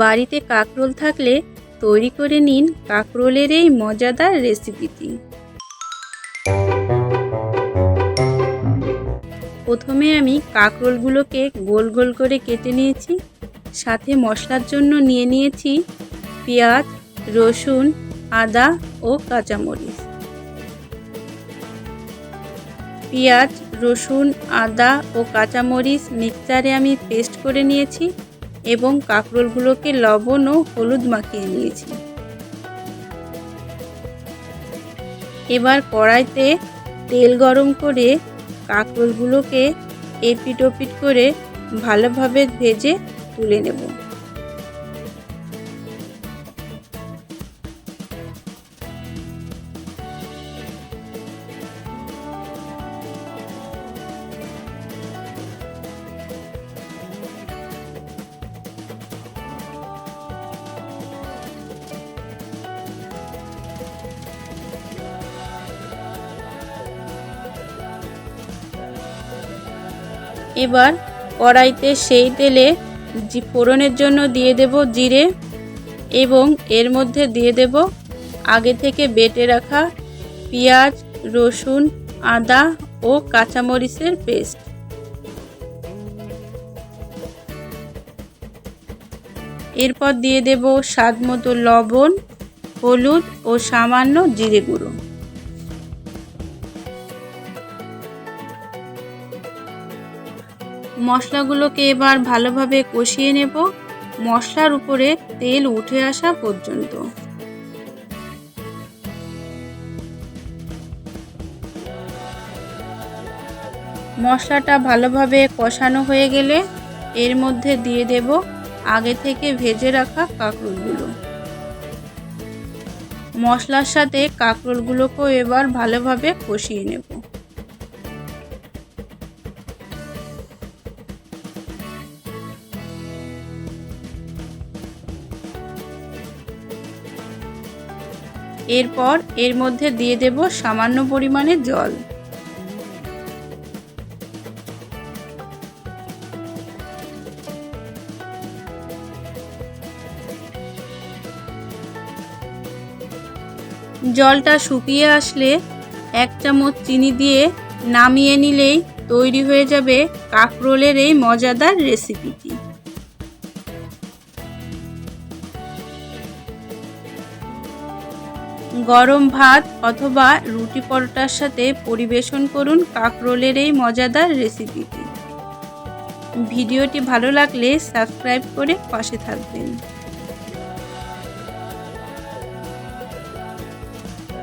বাড়িতে কাঁকরোল থাকলে তৈরি করে নিন কাঁকরোলের এই মজাদার রেসিপিটি। প্রথমে আমি কাঁকরোলগুলোকে গোল গোল করে কেটে নিয়েছি। সাথে মশলার জন্য নিয়ে নিয়েছি পেঁয়াজ, রসুন, আদা ও কাঁচামরিচ। পেঁয়াজ, রসুন, আদা ও কাঁচামরিচ মিক্সচারে আমি পেস্ট করে নিয়েছি এবং কাঁকরোলগুলোকে লবণ ও হলুদ মাখিয়ে নিয়েছি। এবার কড়াইতে তেল গরম করে কাঁকরোলগুলোকে এপিট ওপিট করে ভালোভাবে ভেজে তুলে নেব। এবার কড়াইতে সেই তেলে ফোড়নের জন্য দিয়ে দেব জিরে এবং এর মধ্যে দিয়ে দেব আগে থেকে বেটে রাখা পেঁয়াজ, রসুন, আদা ও কাঁচামরিচের পেস্ট। এরপর দিয়ে দেব স্বাদমতো লবণ, হলুদ ও সামান্য জিরে গুঁড়ো। মশলাগুলোকে এবার ভালোভাবে কষিয়ে নেব মশলার উপরে তেল উঠে আসা পর্যন্ত। মশলাটা ভালোভাবে কষানো হয়ে গেলে এর মধ্যে দিয়ে দেব আগে থেকে ভেজে রাখা কাঁকরোলগুলো। মশলার সাথে কাঁকরোলগুলোকেও এবার ভালোভাবে কষিয়ে নেব। এরপর এর মধ্যে দিয়ে দেব সামান্য পরিমাণে জল। জলটা শুকিয়ে আসলে 1 চামচ চিনি দিয়ে নামিয়ে নিলেই তৈরি হয়ে যাবে কাঁকরোলের এই মজাদার রেসিপিটি। গরম ভাত অথবা রুটি পরোটার সাথে পরিবেশন করুন কাঁকরোলের এই মজাদার রেসিপিটি। ভিডিওটি ভালো লাগলে সাবস্ক্রাইব করে পাশে থাকবেন।